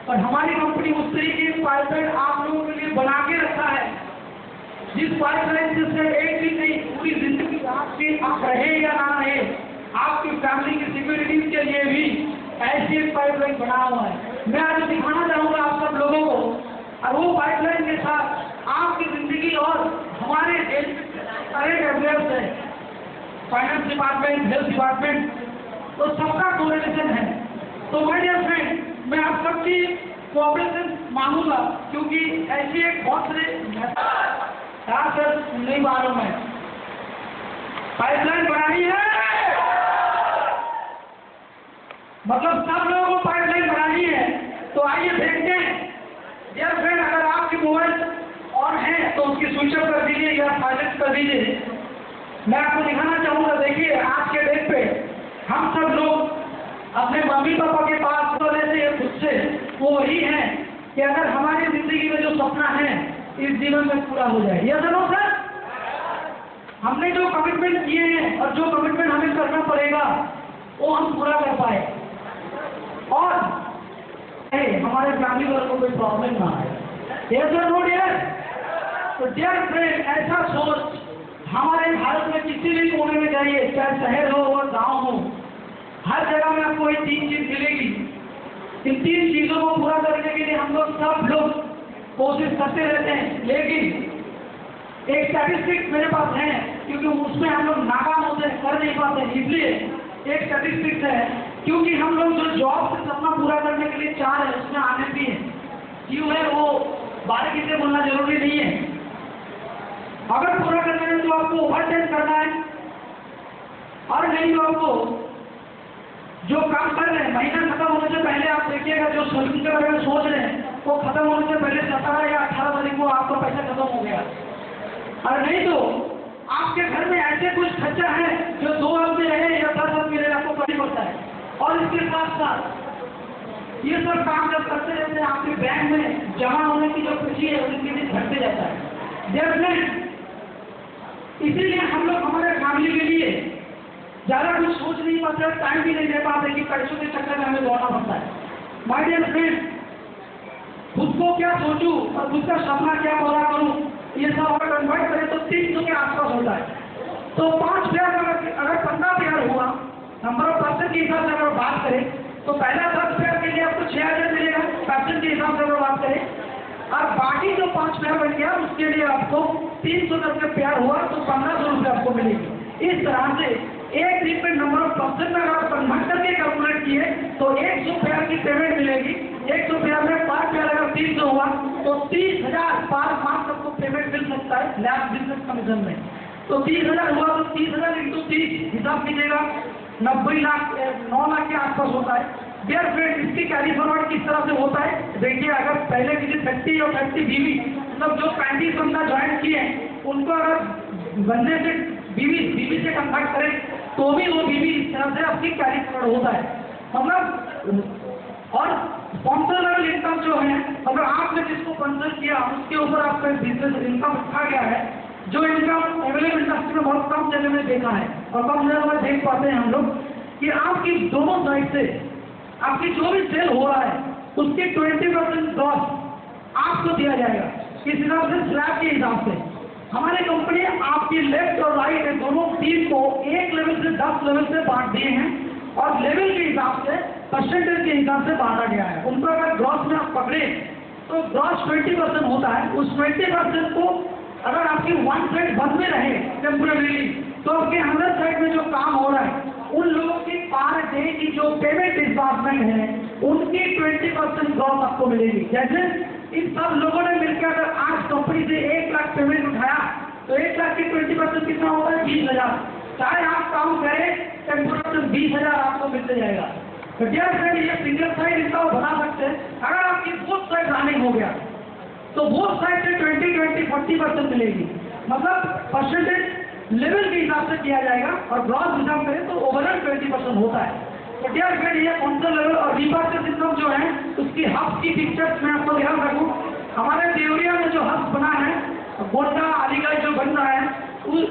और हमारी कंपनी उस तरीके की पाइपलाइन आप लोगों के लिए बना के रखा है, जिस पाइपलाइन से सिर्फ एक दिन नहीं, पूरी जिंदगी आपकी आप रहे या ना रहे, आपकी फैमिली की सिक्योरिटी के लिए भी ऐसी एक पाइपलाइन बना हुआ है। मैं आज दिखाना चाहूंगा आप सब लोगों को, और वो पाइपलाइन के साथ आपकी जिंदगी और हमारे करंट अफेयर्स है, फाइनेंस डिपार्टमेंट, हेल्थ डिपार्टमेंट, तो सबका कोरिलेशन है। तो माय डियर फ्रेंड, मैं आप सबकी कोऑपरेशन मांगूंगा, क्योंकि ऐसी एक बहुत सर नहीं मालूम है पाइपलाइन बनानी है, मतलब सब लोगों को पाइपलाइन बनानी है। तो आइए देखते हैं। डियर फ्रेंड, अगर आपकी मोबाइल ऑन है तो उसकी स्विच ऑफ कर दीजिए या साइलेंट कर दीजिए। मैं आपको दिखाना चाहूंगा। देखिए, आज के डेट पे हम सब लोग अपने मम्मी पापा के पास तो लेते हैं खुद से, वो वही है कि अगर हमारी जिंदगी में जो सपना है इस जीवन में पूरा हो जाए। ये सुनो सर, हमने जो कमिटमेंट किए हैं और जो कमिटमेंट हमें करना पड़ेगा वो हम पूरा कर पाए, और हमारे फैमिली वालों को कोई प्रॉब्लम ना आए। ये सर नो डियर। तो डियर फ्रेंड, ऐसा सोच हमारे भारत में किसी भी कोने में जाइए, चाहे शहर हो और गांव हो, हर जगह में आपको ये 3 चीज मिलेगी। इन 3 चीजों को पूरा करने के लिए हम लोग सब लोग कोशिश करते रहते हैं, लेकिन एक स्टैटिस्टिक्स मेरे पास है, क्योंकि उसमें हम लोग नाकाम होते हैं, कर नहीं पाते। इसलिए एक स्टैटिस्टिक्स है, क्योंकि हम लोग जो जॉब से सपना पूरा करने के लिए चाह रहे हैं उसमें आने भी है, क्यों है वो बारीकी से बोलना जरूरी नहीं है। अगर पूरा करना है तो आपको ओवरटाइम करना है, और नहीं तो आपको जो काम कर रहे हैं महीना खत्म होने से पहले आप देखिएगा, जो सेविंग के बारे में सोच रहे हैं वो खत्म होने से पहले 17 या 18 तारीख को आपका पैसा खत्म हो गया। और नहीं तो आपके घर में ऐसे कुछ खर्चा है जो 2 आदमी रहे या 10 आदमी रहे, आपको करना पड़ता है। और इसके साथ साथ ये सब काम जब करते रहते हैं, आपके बैंक में जमा होने की जो खुशी है उनके लिए घटते जाता है। डियर फ्रेंड, इसीलिए हम लोग हमारे फैमिली के लिए ज्यादा कुछ सोच नहीं पाते, टाइम भी नहीं दे पाते कि पैसों के चक्कर में हमें दौड़ना पड़ता है। माय डियर फ्रेंड, खुद को क्या सोचूं और खुद का सपना क्या पूरा करूं, ये सब अगर कन्वर्ट करें तो 300 के आसपास होता है। तो 5 पेयर अगर 15 पेयर हुआ, नंबर ऑफ पर्सन के हिसाब से अगर बात करें तो पहला 10 पेयर के लिए आपको 6000 मिलेगा पर्सन के हिसाब से अगर बात करें, और बाकी जो 5 पेयर बन गया उसके लिए आपको 300 करके पेयर हुआ तो 1500 रुपये आपको मिलेगी। इस तरह से एक दिन पे नंबर ऑफ पर्सन में अगर कन्वर्ट करके कैलकुलेट किए तो 100 पेयर की पेमेंट मिलेगी। 100 पेयर में 5 पेयर अगर 300 हुआ तो 30,000 पर मास आपको पेमेंट मिल सकता है लैब बिजनेस कमीशन में। तो 30,000 हुआ तो 30,000 इंटू 30 हिसाब कीजिएगा, 90 लाख 9 लाख के आसपास होता है। डियर फ्रेंड, इसकी कैरी फॉरवर्ड किस तरह से होता है देखिए। अगर पहले किसी 30 और 30 बीवी, मतलब जो 35 बंदा ज्वाइन किए उनको अगर बंदे से बीवी से कंटेक्ट करें तो भी वो बीवी इस तरह से आपकी कैरी फॉरवर्ड होता है, मतलब। और स्पॉन्सर इनकम जो है, अगर आपने जिसको स्पॉन्सर किया उसके ऊपर आपका बिजनेस इनकम रखा गया है, जो इनकम अवेलेबल इंडस्ट्री में बहुत कम जगह में देखा है और कम जगह में देख पाते हैं हम लोग, कि आपकी दोनों साइड से आपकी जो भी सेल हो रहा है उसके 20% लॉस आपको दिया जाएगा। इस हिसाब से स्लैब के हिसाब से हमारी कंपनी आपकी लेफ्ट और राइट दोनों टीम को 1 लेवल से 10 लेवल से बांट दिए हैं, और लेवल के हिसाब से परसेंटेज के हिसाब से बांटा गया है। उनको अगर ग्रॉस में आप पकड़े तो ग्रॉस 20% होता है। उस 20% को अगर आपकी 1 साइड बंद में रहे टेम्पोरेली, तो आपके अंदर साइड में जो काम हो रहा है उन लोगों की पर डे की जो पेमेंट डिपार्टमेंट है उनकी 20% ग्रॉस आपको मिलेगी। जैसे इन सब लोगों ने मिलकर अगर आज कंपनी से 1 लाख पेमेंट उठाया तो 1 लाख की 20% कितना होता है 20,000। चाहे आप काम करें टेम्पोरेली 20,000 आपको मिलते जाएगा। तो डियर फ्रेंड, ये सिंगल साइड इनकम बना सकते हैं। अगर आपकी बोथ साइड रनिंग हो गया तो बोथ साइड से 20-40% मिलेगी, मतलब परसेंटेज लेवल के हिसाब से किया जाएगा और ग्रॉस हिसाब करें तो ओवरऑल 20% होता है। तो डियर फ्रेंड, ये कौन-सा लेवल और रिपर्चेस इनकम जो है उसकी हब की पिक्चर्स में आपको ध्यान रखूँ। हमारे देवरिया में जो हब बना है, गोंडा अलीगढ़ जो बन रहा है,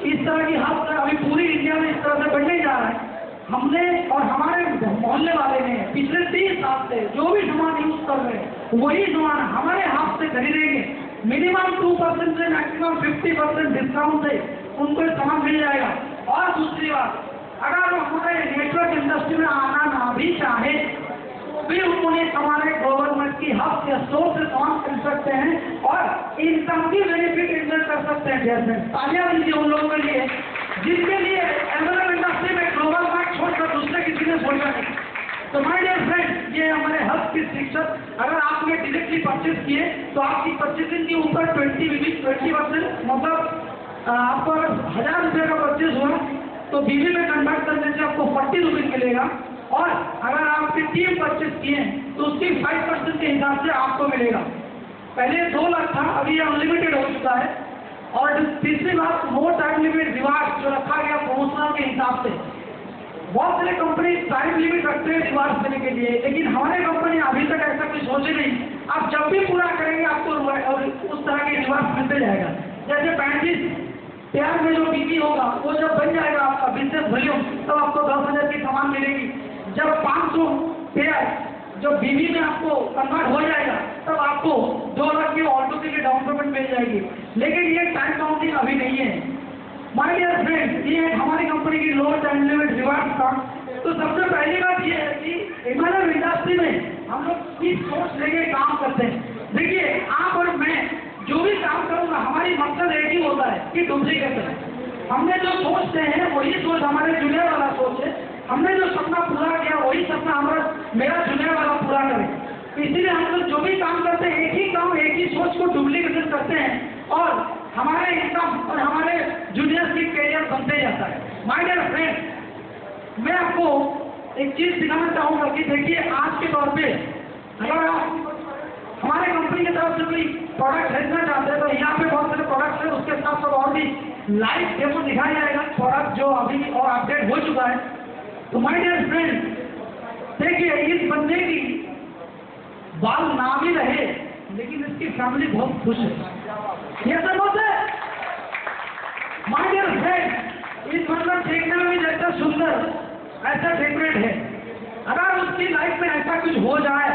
इस तरह की हब अभी पूरी इंडिया में इस तरह से बनने जा रहा है। हमने और हमारे मोहल्ले वाले ने पिछले 30 साल से जो भी सामान यूज कर रहे हैं वही सामान हमारे हाथ से खरीदेंगे, मिनिमम 2% से मैक्सिमम 50% डिस्काउंट से उनको सामान मिल जाएगा। और दूसरी बात, अगर वो हमारे नेटवर्क इंडस्ट्री में आना ना भी चाहे भी उन्हें हमारे गवर्नमेंट की हब या स्टोर से सामान खरीद सकते हैं और इनकम की बेनिफिट एंजॉय कर सकते हैं। जैसे तालियां दीजिए उन लोगों के लिए जिनके लिए एमएलएम इंडस्ट्री में ग्लोबल मार्केट छोड़कर दूसरे किसी ने सोचा नहीं। तो माय डियर फ्रेंड, ये हमारे हब के शिक्षक, अगर आपने डायरेक्टली परचेज किए तो आपकी परचेजिंग के ऊपर 20% मतलब आपको अगर 1000 रुपये का परचेज हुआ तो बीवी में कन्वर्ट करने से आपको 40 रुपये मिलेगा। और अगर आपकी टीम परचेज किए तो उसकी 5% के हिसाब से आपको मिलेगा। पहले 2 लाख था, अभी अनलिमिटेड हो चुका है। और तीसरी बात, नो टाइम लिमिट रिवार्ड जो रखा गया प्रमोशनल के हिसाब से। बहुत सारे कंपनी टाइम लिमिट रखते हैं रिवार्ड देने के लिए, लेकिन हमारे कंपनी अभी तक ऐसा कुछ सोचे नहीं। आप जब भी पूरा करेंगे आपको उस तरह के रिवार्ड मिलते जाएगा। जैसे 35 प्यार में जो बीवी होगा वो जब बन जाएगा आपका बिजनेस वॉल्यूम तब आपको 10,000 की सामान मिलेगी। जब 500 पेयर जब बीवी में आपको कन्वर्ट हो जाएगा तब आपको 2 लाख की ऑटो के लिए डाउन पेमेंट मिल जाएगी। लेकिन ये टाइम काउंटिंग अभी नहीं है। माय डियर फ्रेंड, ये हमारी कंपनी की लो टाइम लिमिट रिवार्ड था। तो सबसे पहली बात ये है कि एमएलएम इंडस्ट्री में हम लोग किस सोच लेके काम करते हैं। देखिए, आप और मैं जो भी काम करूंगा हमारी मकसद एक ही होता है कि डुप्लीकेट है। हमने जो सोचते हैं वही सोच हमारे जुनियर वाला सोच है। हमने जो सपना पूरा किया वही सपना मेरा जुनियर वाला पूरा करे। इसीलिए हम लोग जो भी काम करते हैं एक ही काम एक ही सोच को डुप्लीकेट करते हैं और हमारे इनकम और हमारे जूनियर्स की कैरियर बनते जाता है। माय डियर फ्रेंड, मैं आपको एक चीज दिखाना चाहूंगा कि देखिए, आज के दौर पे अगर आप हमारे कंपनी की तरफ से कोई प्रोडक्ट खरीदना चाहते हैं तो यहाँ पे बहुत सारे प्रोडक्ट्स हैं, उसके साथ साथ और भी लाइव डेमो दिखाया जाएगा प्रोडक्ट जो अभी और अपडेट हो चुका है। तो माय डियर फ्रेंड, देखिए, इस बंदे की बाल ना भी रहे लेकिन इसकी फैमिली बहुत खुश है। ये सब होता है। माय डियर फ्रेंड, इस मतलब देखने में भी जैसा सुंदर ऐसा डेकोरेट है। अगर उसकी लाइफ में ऐसा कुछ हो जाए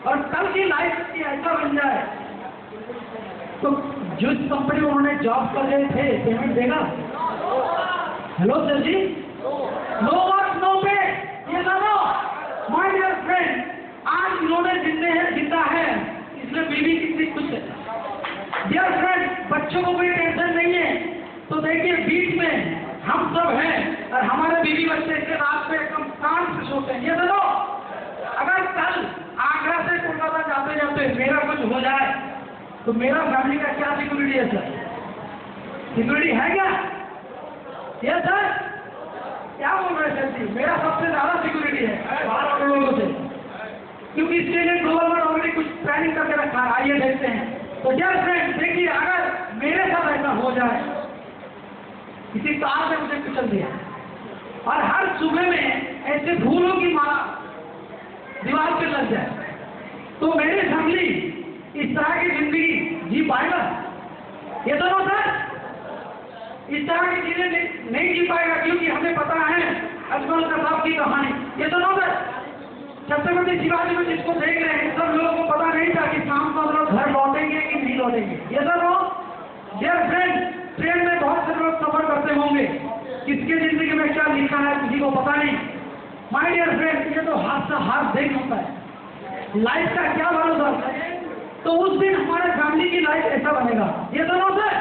और कल की लाइफ की ऐसा बन जाए तो जिस कंपनी में उन्होंने जॉब कर रहे थे पेमेंट देगा? हेलो सर जी, नो वर्क नो पे। ये सुनो माय डियर फ्रेंड, आज इन्होंने जिंदा है इसलिए बीवी कितनी खुश है। डियर फ्रेंड, बच्चों को कोई टेंशन नहीं है। तो देखिए, बीच में हम सब हैं और हमारे बीवी बच्चे इसके रात पे एकदम कान से सोते हैं। ये सुनो, अगर कल आगरा से कोलकाता जाते जाते मेरा कुछ हो जाए तो मेरा फैमिली का क्या सिक्योरिटी है सर? सिक्योरिटी है क्या? ये सर क्या बोल रहे हैं सर जी? मेरा सबसे ज्यादा सिक्योरिटी है बाहर लोगों से, क्योंकि इसके लिए गवर्नमेंट ऑलरेडी कुछ प्लानिंग करके रखा है। आइए देखते हैं। तो डियर फ्रेंड, देखिए, अगर मेरे साथ ऐसा हो जाए, किसी कार से मुझे कुचल दिया और हर सुबह में ऐसे फूलों की माला दीवार पे लग जाए तो मेरी फैमिली इस तरह की जिंदगी जी पाएगा? ये दोनों सर इस तरह की चीजें नहीं जी पाएगा, क्योंकि हमें पता है अजमल कसाब की कहानी। ये दोनों सर छत्रपति शिवाजी में जिसको देख रहे हैं सब लोगों को पता नहीं था कि शाम को हम लोग घर लौटेंगे कि नहीं लौटेंगे। ये दोनों डियर फ्रेंड, ट्रेन में बहुत से लोग सफर करते होंगे, किसके जिंदगी में क्या लिखा है किसी को पता नहीं। माय डियर फ्रेंड, ये तो हाथ से हाथ देख होता है, लाइफ का क्या भरोसा है। तो उस दिन हमारे फैमिली की लाइफ ऐसा बनेगा। ये दोनों सर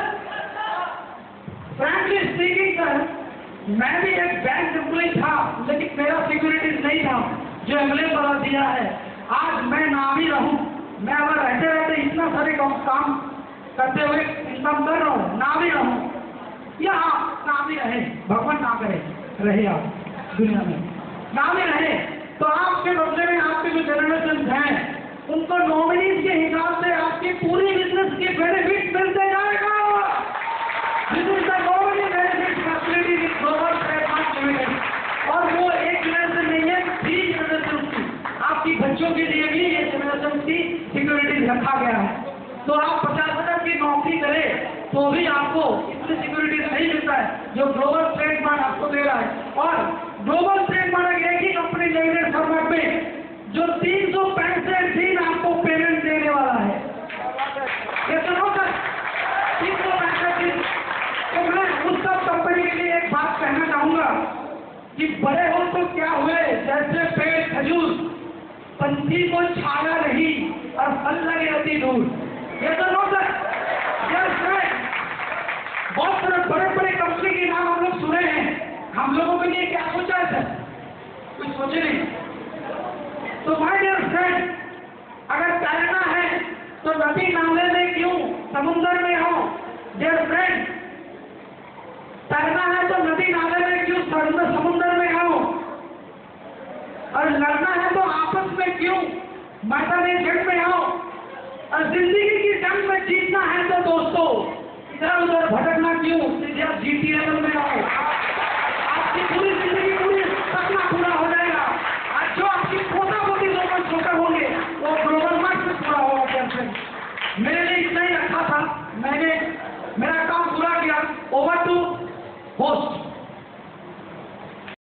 फ्रैंकली स्पीकिंग सर, मैं भी एक बैंक एम्प्लॉय था लेकिन मेरा सिक्योरिटीज नहीं था जो एमएलए वाला दिया है। आज मैं ना भी रहूं, मैं अगर रहते रहते इतना सारे काम करते हुए इनकम कर रहा हूँ, ना भी रहूं या आप ना भी रहे, भगवान ना करे रहे आप दुनिया में ना भी रहे, तो आपके बदले में आपके जो जनरेशन हैं उनको नॉमिनीज के हिसाब से आपकी पूरी बिजनेस के बेनिफिट मिलते जाएगा। This is the nominee benefit facility with global trademark limited. और वो एक जनरेशन नहीं है, 3 जनरेशन की आपकी बच्चों के लिए भी ये जनरेशन की सिक्योरिटी रखा गया है। तो आप 50,000 की नौकरी करें तो भी आपको इतनी सिक्योरिटी नहीं मिलता है जो ग्लोबल ट्रेडमार्क आपको दे रहा है। और ग्लोबल ट्रेडमार्क एक ही कंपनी लिमिटेड फॉर्मेट में जो 365 दिन आपको पक्षी को छाया नहीं और फल लगे अति दूर। ये तो नोट बहुत सारे बड़े बड़े कंपनी के नाम हम लोग सुने हैं, हम लोगों के लिए क्या सोचा है सर? कुछ सोचे नहीं। तो माय डियर फ्रेंड, अगर तैरना है तो नदी नाले में क्यों, समुद्र में हो। डियर फ्रेंड, तैरना है तो नदी नाले में क्यों, समुद्र में हो। और लड़ना है तो आपस में क्यों, मैदानी जंग में हो। और जिंदगी की जंग में जीतना है तो दोस्तों इधर उधर भटकना क्यों, सीधे आप जीटी लेवल में आओ। आपकी पूरी जिंदगी पूरी सपना पूरा हो जाएगा। आज जो आपकी पोता पोती लोग छोटे होंगे वो ग्लोबल मार्च में पूरा होगा। कैसे मेरे लिए इतना ही अच्छा था, मैंने मेरा काम पूरा किया। Over to host.